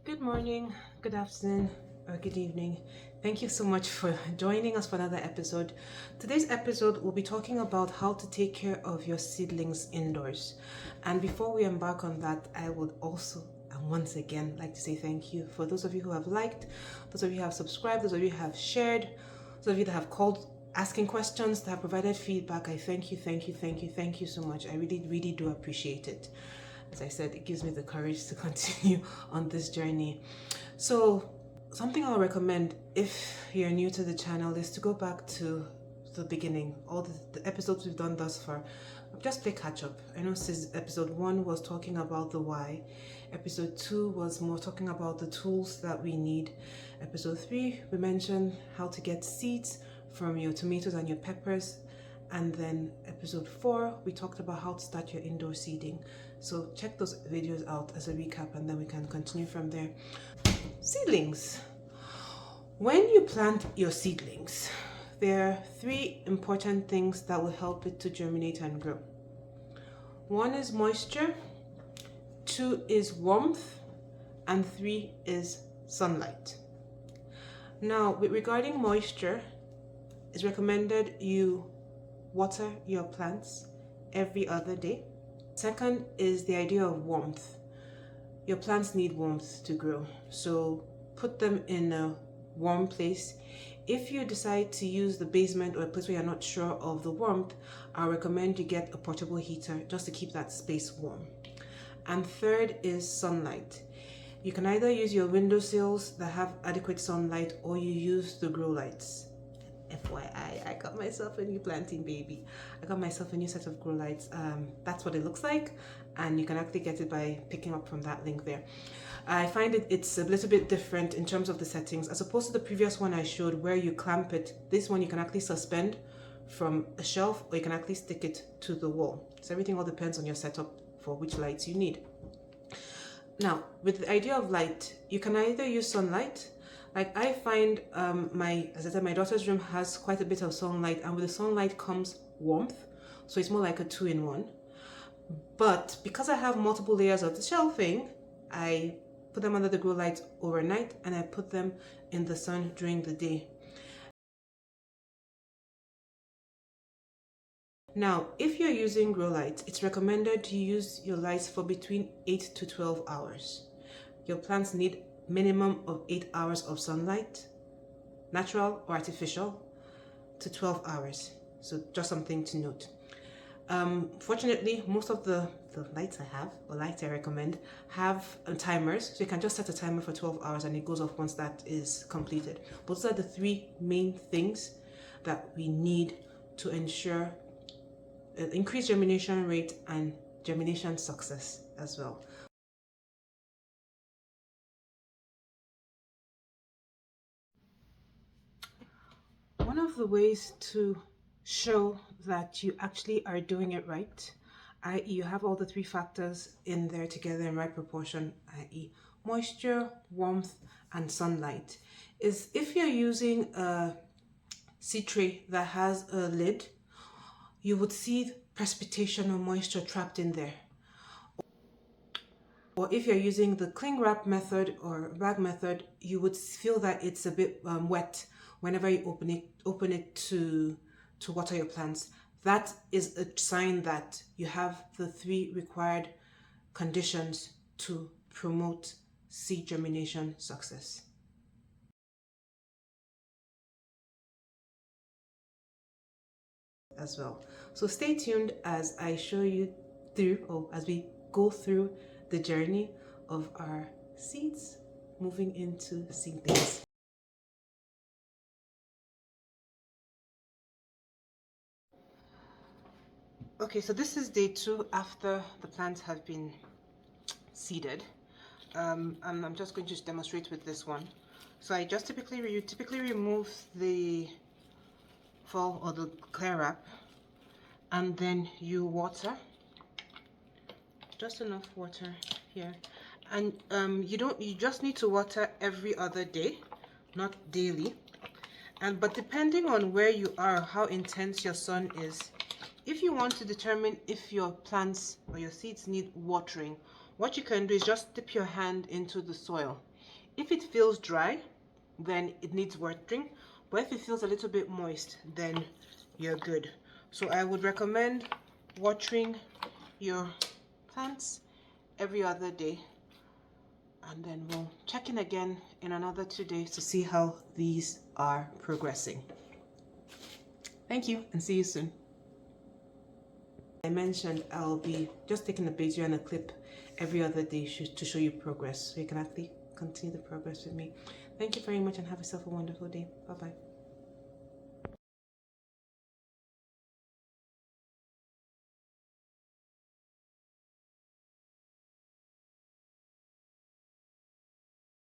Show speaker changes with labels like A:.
A: Good morning, good afternoon, or good evening. Thank you so much for joining us for another episode. Today's episode, we'll be talking about how to take care of your seedlings indoors. And before we embark on that, I would also and once again like to say thank you for those of you who have liked, those of you who have subscribed, those of you who have shared, those of you that have called asking questions, that have provided feedback. I thank you so much. I really do appreciate it. As I said, it gives me the courage to continue on this journey. So, something I'll recommend if you're new to the channel is to go back to the beginning, all the episodes we've done thus far. Just play catch up. I know since episode 1 was talking about the why, episode 2 was more talking about the tools that we need, episode 3 we mentioned how to get seeds from your tomatoes and your peppers, and then episode 4 we talked about how to start your indoor seeding. So check those videos out as a recap and then we can continue from there. Seedlings. When you plant your seedlings, there are 3 important things that will help it to germinate and grow. 1 is moisture, 2 is warmth, and 3 is sunlight. Now, regarding moisture, it's recommended you water your plants every other day. Second is the idea of warmth. Your plants need warmth to grow, so put them in a warm place. If you decide to use the basement or a place where you're not sure of the warmth, I recommend you get a portable heater just to keep that space warm. And third is sunlight. You can either use your windowsills that have adequate sunlight or you use the grow lights. FYI, I got myself a new planting baby. I got myself a new set of grow lights. That's what it looks like, and you can actually get it by picking up from that link there. I find it's a little bit different in terms of the settings as opposed to the previous one I showed where you clamp it. This one you can actually suspend from a shelf or you can actually stick it to the wall. So everything all depends on your setup for which lights you need. Now, with the idea of light, you can either use sunlight. Like I find as I said, my daughter's room has quite a bit of sunlight, and with the sunlight comes warmth, so it's more like a 2-in-1. But because I have multiple layers of the shelving, I put them under the grow light overnight and I put them in the sun during the day. Now, if you're using grow lights, it's recommended to use your lights for between 8 to 12 hours. Your plants need minimum of 8 hours of sunlight, natural or artificial, to 12 hours. So just something to note. Fortunately, most of the lights I have, or lights I recommend, have timers. So you can just set a timer for 12 hours and it goes off once that is completed. But those are the 3 main things that we need to ensure increased germination rate and germination success as well. One of the ways to show that you actually are doing it right, i.e. you have all the 3 factors in there together in right proportion, i.e. moisture, warmth, and sunlight, is if you're using a seed tray that has a lid, you would see precipitation or moisture trapped in there. Or if you're using the cling wrap method or bag method, you would feel that it's a bit wet whenever you open it to water your plants. That is a sign that you have the 3 required conditions to promote seed germination success. As well. So stay tuned as I show you through, or as we go through the journey of our seeds moving into seedlings. Okay, so this is day 2 after the plants have been seeded. And I'm just going to demonstrate with this one. So I just typically remove the foil or the clear wrap, and then you water, just enough water here, and you just need to water every other day, not daily. But depending on where you are, how intense your sun is, if you want to determine if your plants or your seeds need watering, what you can do is just dip your hand into the soil If it feels dry, then it needs watering, but if it feels a little bit moist, then you're good. So I would recommend watering your plants every other day, and then we'll check in again in another 2 days to see how these are progressing. Thank you, and see you soon. I mentioned I'll be just taking a picture and a clip every other day to show you progress, so you can actually continue the progress with me. Thank you very much and have yourself a wonderful day. Bye bye.